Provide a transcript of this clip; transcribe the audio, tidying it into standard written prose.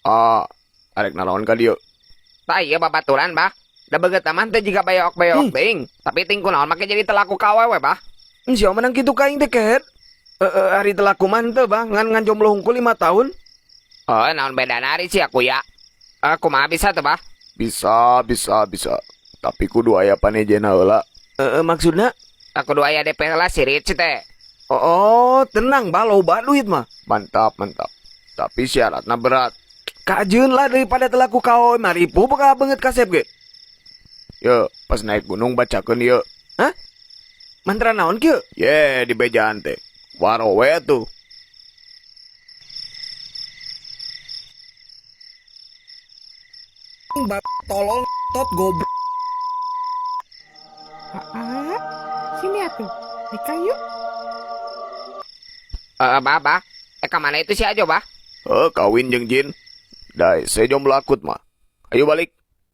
Ah, arek naon ka dieu? Tak iya babaturan bah. Da beget aman teh jika bayok-bayok ting. Tapi ting kunaon make jadi telaku ka awewe bah. Sia menang kitu ka aing teh ket. Hari telah kumante bang, ngan jomblo hungkul 5 tahun. Oh, naon beda nari sih aku ya. Aku mah bisa tuh bah. Bisa. Tapi kudu aya panejena heula. Maksudna? Aku dua ya DP lah si Rich teh. Oh, tenang bah, loba duit mah. Mantap. Tapi syaratna berat. Kajeun lah daripada telah ku kaoy maripu bakal banget kasep ge. Yo, pas naik gunung bacakeun ieu. Hah? Mantra naon kieu? Ye, di bejaan teh. Warowe tuh. Tolong tot goblok. Sini atuh. Nikah yuk. Bah. Kemana itu sih aja bah? Kawin jeung jin. Dai, saya jomblo akut mah. Ayo balik.